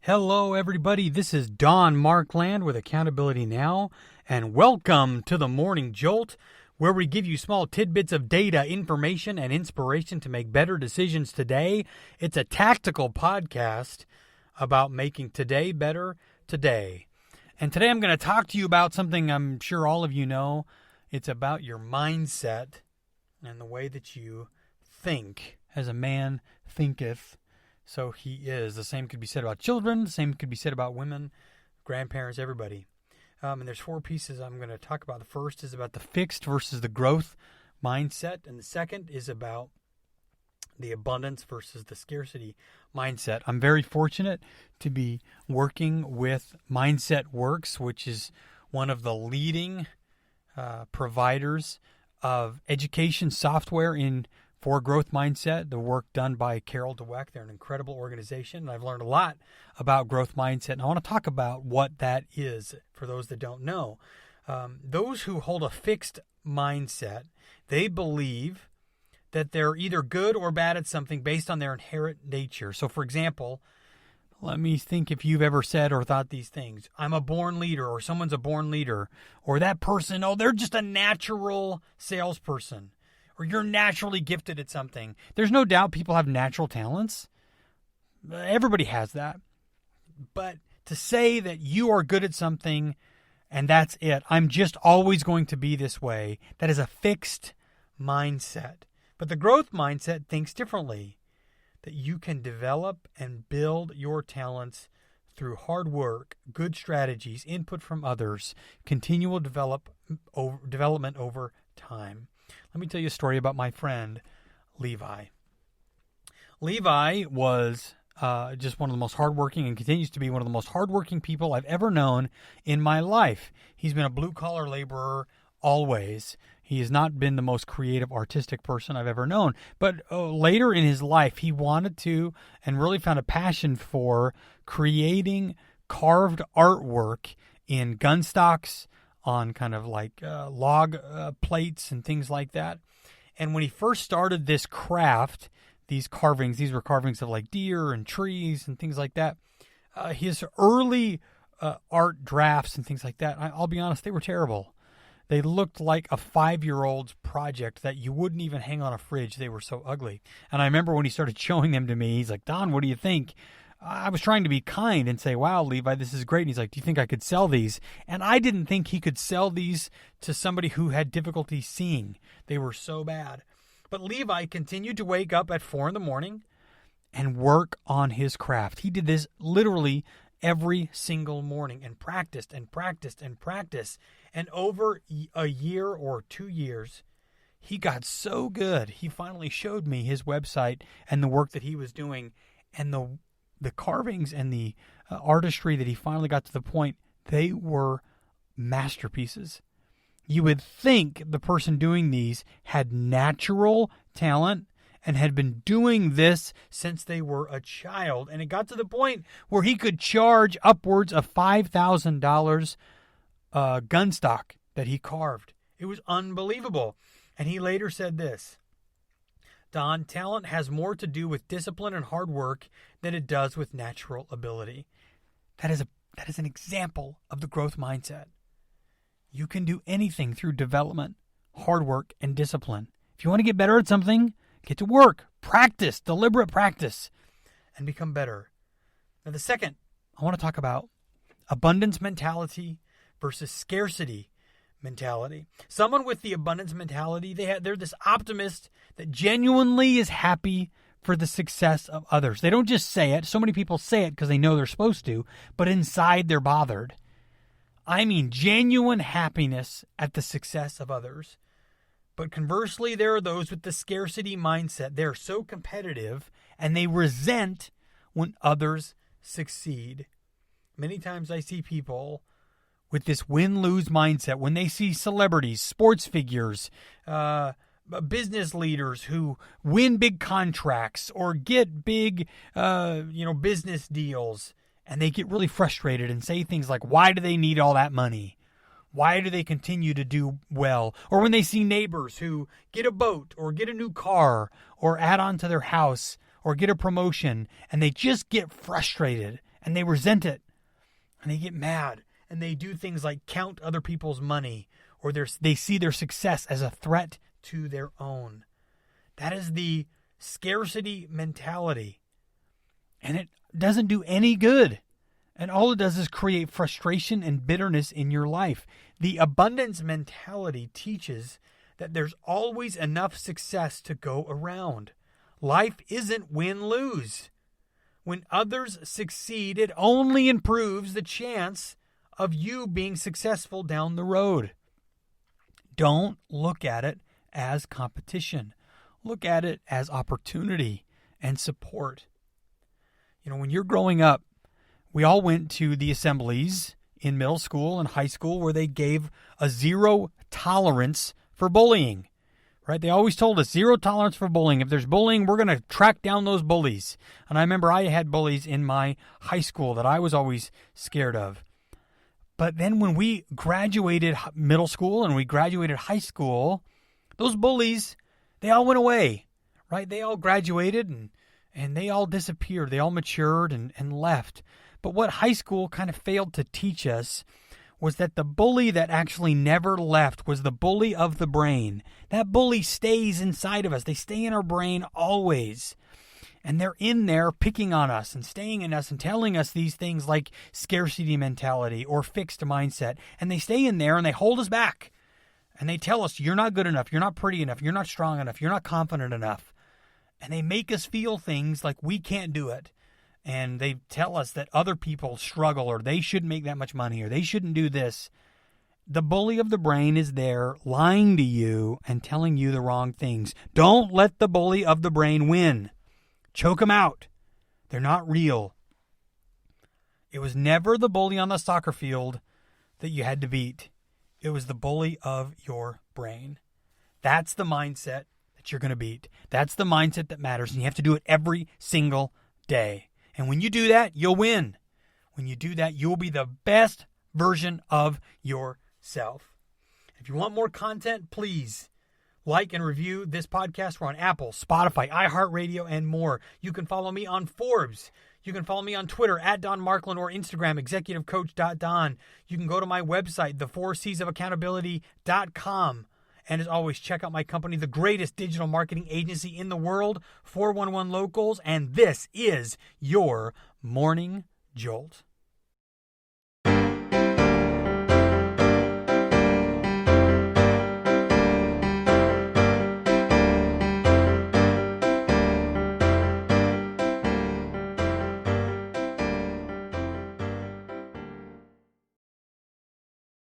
Hello, everybody. This is Don Markland with Accountability Now, and welcome to the Morning Jolt, where we give you small tidbits of data, information, and inspiration to make better decisions today. It's a tactical podcast about making today better today. And today I'm going to talk to you about something I'm sure all of you know. It's about your mindset and the way that you think. As a man thinketh, so he is. The same could be said about children. The same could be said about women, grandparents, everybody. And there's four pieces I'm going to talk about. The first is about the fixed versus the growth mindset. And the second is about the abundance versus the scarcity mindset. I'm very fortunate to be working with Mindset Works, which is one of the leading providers of education software for growth mindset, the work done by Carol Dweck. They're an incredible organization, and I've learned a lot about growth mindset, and I want to talk about what that is for those that don't know. Those who hold a fixed mindset, they believe that they're either good or bad at something based on their inherent nature. So, for example, let me think if you've ever said or thought these things. I'm a born leader, or someone's a born leader, or that person, they're just a natural salesperson. Or you're naturally gifted at something. There's no doubt people have natural talents. Everybody has that. But to say that you are good at something and that's it, I'm just always going to be this way, that is a fixed mindset. But the growth mindset thinks differently, that you can develop and build your talents through hard work, good strategies, input from others, continual development over time. Let me tell you a story about my friend, Levi. Levi was just one of the most hardworking and continues to be one of the most hardworking people I've ever known in my life. He's been a blue-collar laborer always. He has not been the most creative, artistic person I've ever known. But later in his life, he wanted to and really found a passion for creating carved artwork in gun stocks, on kind of like log plates and things like that. And when he first started this craft, these were carvings of like deer and trees and things like that. His early art drafts and things like that, I'll be honest, they were terrible. They looked like a 5-year-old's project that you wouldn't even hang on a fridge. They were so ugly. And I remember when he started showing them to me, he's like, "Don, what do you think?" I was trying to be kind and say, "Wow, Levi, this is great." And he's like, "Do you think I could sell these?" And I didn't think he could sell these to somebody who had difficulty seeing. They were so bad. But Levi continued to wake up at 4 a.m. and work on his craft. He did this literally every single morning and practiced and practiced and practiced. And over a year or 2 years, he got so good. He finally showed me his website and the work that he was doing, and the carvings and the artistry that he finally got to the point, they were masterpieces. You would think the person doing these had natural talent and had been doing this since they were a child. And it got to the point where he could charge upwards of $5,000 gun stock that he carved. It was unbelievable. And he later said this: "Don, talent has more to do with discipline and hard work than it does with natural ability." That is an example of the growth mindset. You can do anything through development, hard work, and discipline. If you want to get better at something, get to work, practice, deliberate practice, and become better. Now, the second, I want to talk about abundance mentality versus scarcity mentality. Someone with the abundance mentality, they're this optimist that genuinely is happy for the success of others. They don't just say it. So many people say it because they know they're supposed to, but inside they're bothered. I mean genuine happiness at the success of others. But conversely, there are those with the scarcity mindset. They're so competitive and they resent when others succeed. Many times I see people with this win-lose mindset when they see celebrities, sports figures, business leaders who win big contracts or get big, business deals, and they get really frustrated and say things like, "Why do they need all that money? Why do they continue to do well?" Or when they see neighbors who get a boat or get a new car or add on to their house or get a promotion, and they just get frustrated and they resent it, and they get mad, and they do things like count other people's money, or they see their success as a threat to their own. That is the scarcity mentality, and it doesn't do any good. And all it does is create frustration and bitterness in your life. The abundance mentality teaches that there's always enough success to go around. Life isn't win-lose. When others succeed, it only improves the chance of you being successful down the road. Don't look at it as competition. Look at it as opportunity and support. When you're growing up, we all went to the assemblies in middle school and high school where they gave a zero tolerance for bullying, right? They always told us zero tolerance for bullying. If there's bullying, we're going to track down those bullies. And I remember I had bullies in my high school that I was always scared of. But then when we graduated middle school and we graduated high school, those bullies, they all went away, right? They all graduated and they all disappeared. They all matured and left. But what high school kind of failed to teach us was that the bully that actually never left was the bully of the brain. That bully stays inside of us. They stay in our brain always. And they're in there picking on us and staying in us and telling us these things like scarcity mentality or fixed mindset. And they stay in there and they hold us back. And they tell us, you're not good enough, you're not pretty enough, you're not strong enough, you're not confident enough. And they make us feel things like we can't do it. And they tell us that other people struggle or they shouldn't make that much money or they shouldn't do this. The bully of the brain is there lying to you and telling you the wrong things. Don't let the bully of the brain win. Choke them out. They're not real. It was never the bully on the soccer field that you had to beat. It was the bully of your brain. That's the mindset that you're going to beat. That's the mindset that matters, and you have to do it every single day. And when you do that, you'll win. When you do that, you'll be the best version of yourself. If you want more content, please like and review this podcast. We're on Apple, Spotify, iHeartRadio, and more. You can follow me on Forbes. You can follow me on Twitter at Don Markland or Instagram, executivecoach.don. You can go to my website, the4Cs of accountability.com. And as always, check out my company, the greatest digital marketing agency in the world, 411 Locals. And this is your Morning Jolt.